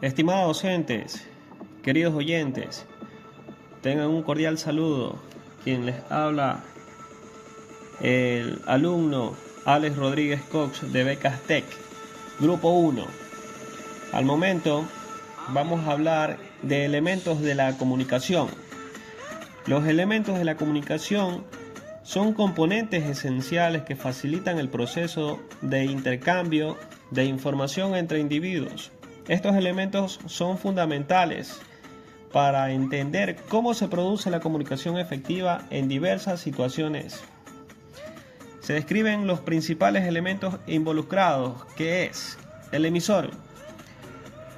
Estimados docentes, queridos oyentes, tengan un cordial saludo. Quien les habla, el alumno Alex Rodríguez Cox de Becas Tech, Grupo 1. Al momento vamos a hablar de elementos de la comunicación. Los elementos de la comunicación son componentes esenciales que facilitan el proceso de intercambio de información entre individuos. Estos elementos son fundamentales para entender cómo se produce la comunicación efectiva en diversas situaciones. Se describen los principales elementos involucrados, que es el emisor.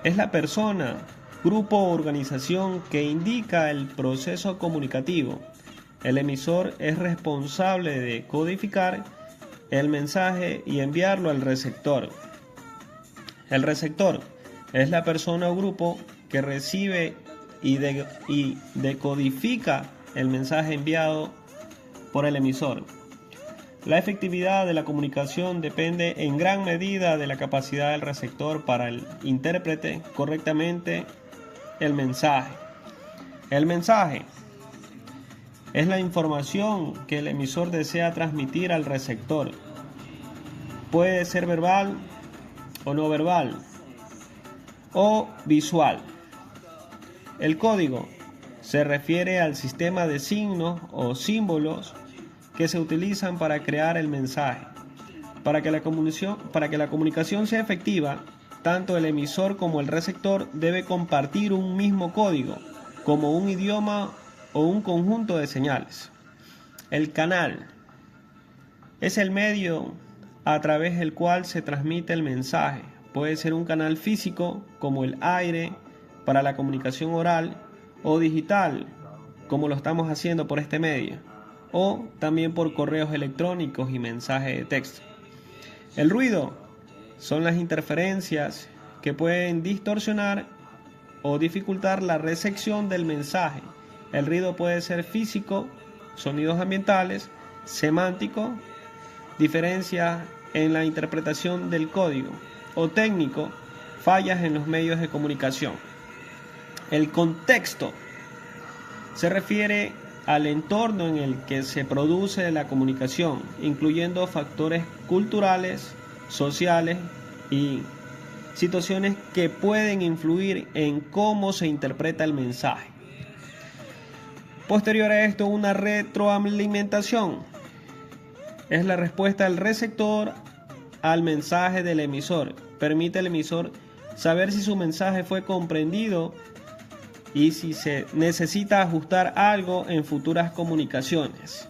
Es la persona, grupo o organización que indica el proceso comunicativo. El emisor es responsable de codificar el mensaje y enviarlo al receptor. El receptor es la persona o grupo que recibe y decodifica el mensaje enviado por el emisor. La efectividad de la comunicación depende en gran medida de la capacidad del receptor para el intérprete correctamente el mensaje. El mensaje es la información que el emisor desea transmitir al receptor. Puede ser verbal o no verbal o visual. El código se refiere al sistema de signos o símbolos que se utilizan para crear el mensaje. Para que la comunicación sea efectiva, tanto el emisor como el receptor debe compartir un mismo código, como un idioma o un conjunto de señales. El canal es el medio a través del cual se transmite el mensaje. Puede ser un canal físico, como el aire, para la comunicación oral, o digital, como lo estamos haciendo por este medio, o también por correos electrónicos y mensajes de texto. El ruido son las interferencias que pueden distorsionar o dificultar la recepción del mensaje. El ruido puede ser físico, sonidos ambientales, semántico, diferencias en la interpretación del código, o técnico, fallas en los medios de comunicación. El contexto se refiere al entorno en el que se produce la comunicación, incluyendo factores culturales, sociales y situaciones que pueden influir en cómo se interpreta el mensaje. Posterior a esto, una retroalimentación es la respuesta del receptor al mensaje del emisor. Permite al emisor saber si su mensaje fue comprendido y si se necesita ajustar algo en futuras comunicaciones.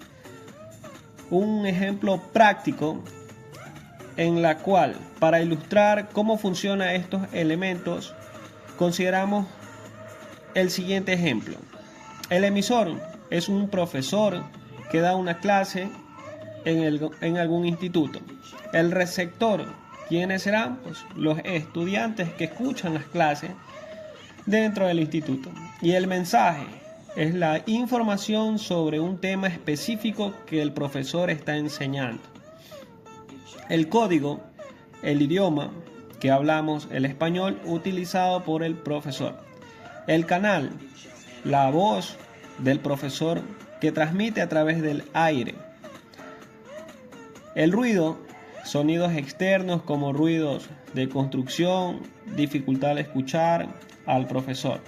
Un ejemplo práctico en la cual, para ilustrar cómo funcionan estos elementos, consideramos el siguiente ejemplo. El emisor es un profesor que da una clase en algún instituto. El receptor, ¿quiénes serán? Pues los estudiantes que escuchan las clases dentro del instituto. Y el mensaje es la información sobre un tema específico que el profesor está enseñando. El código, el idioma que hablamos, el español utilizado por el profesor. El canal, la voz del profesor que transmite a través del aire. El ruido, sonidos externos como ruidos de construcción, dificultad de escuchar al profesor.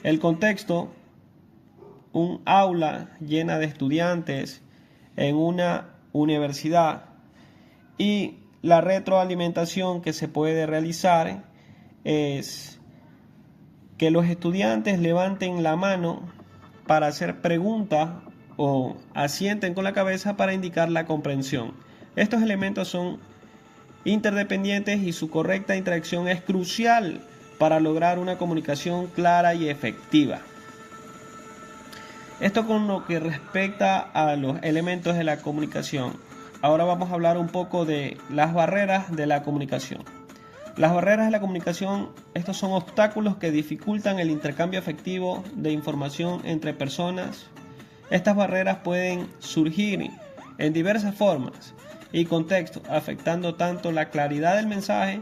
El contexto, un aula llena de estudiantes en una universidad. Y la retroalimentación que se puede realizar es que los estudiantes levanten la mano para hacer preguntas o asienten con la cabeza para indicar la comprensión. Estos elementos son interdependientes y su correcta interacción es crucial para lograr una comunicación clara y efectiva. Esto con lo que respecta a los elementos de la comunicación. Ahora vamos a hablar un poco de las barreras de la comunicación. Las barreras de la comunicación, estos son obstáculos que dificultan el intercambio efectivo de información entre personas. Estas barreras pueden surgir en diversas formas y contextos, afectando tanto la claridad del mensaje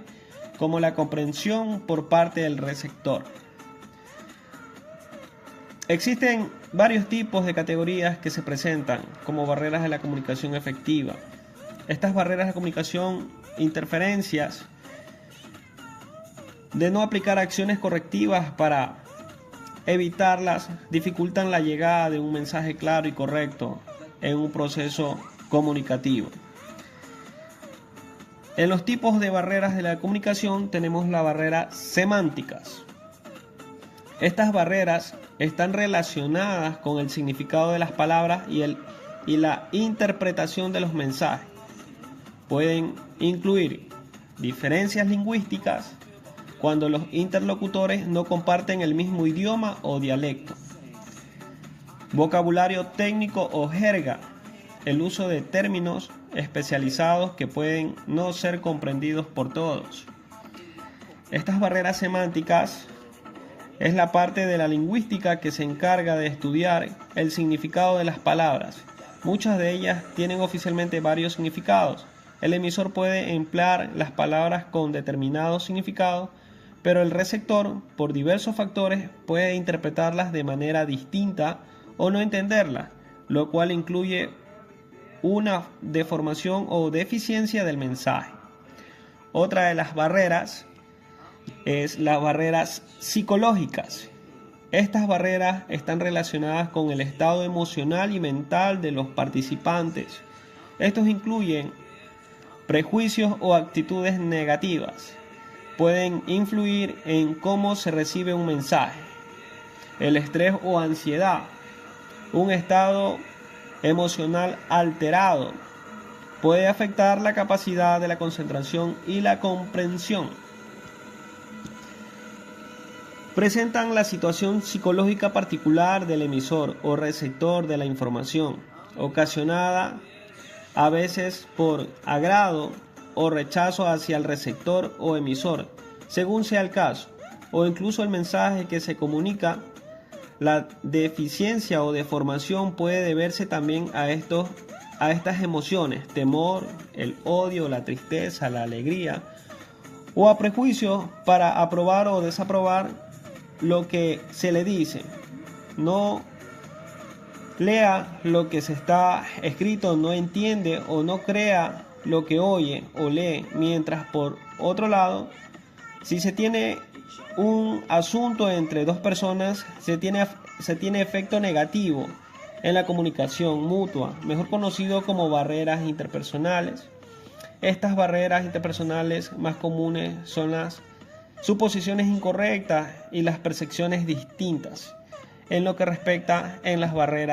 como la comprensión por parte del receptor. Existen varios tipos de categorías que se presentan como barreras de la comunicación efectiva. Estas barreras de comunicación, interferencias de no aplicar acciones correctivas para evitarlas, dificultan la llegada de un mensaje claro y correcto en un proceso comunicativo. En los tipos de barreras de la comunicación tenemos las barreras semánticas. Estas barreras están relacionadas con el significado de las palabras y la interpretación de los mensajes. Pueden incluir diferencias lingüísticas cuando los interlocutores no comparten el mismo idioma o dialecto, vocabulario técnico o jerga, el uso de términos especializados que pueden no ser comprendidos por todos. Estas barreras semánticas es la parte de la lingüística que se encarga de estudiar el significado de las palabras. Muchas de ellas tienen oficialmente varios significados. El emisor puede emplear las palabras con determinado significado, pero el receptor, por diversos factores, puede interpretarlas de manera distinta o no entenderlas, lo cual incluye una deformación o deficiencia del mensaje. Otra de las barreras es las barreras psicológicas. Estas barreras están relacionadas con el estado emocional y mental de los participantes. Estos incluyen prejuicios o actitudes negativas. Pueden influir en cómo se recibe un mensaje. El estrés o ansiedad, un estado emocional alterado, puede afectar la capacidad de la concentración y la comprensión. Presentan la situación psicológica particular del emisor o receptor de la información, ocasionada a veces por agrado o rechazo hacia el receptor o emisor, según sea el caso, o incluso el mensaje que se comunica. La deficiencia o deformación puede deberse también a estas emociones: temor, el odio, la tristeza, la alegría, o a prejuicios para aprobar o desaprobar lo que se le dice. No lea lo que se está escrito, no entiende o no crea lo que oye o lee, mientras por otro lado, si se tiene un asunto entre dos personas, se tiene efecto negativo en la comunicación mutua, mejor conocido como barreras interpersonales. Estas barreras interpersonales más comunes son las suposiciones incorrectas y las percepciones distintas en lo que respecta en las barreras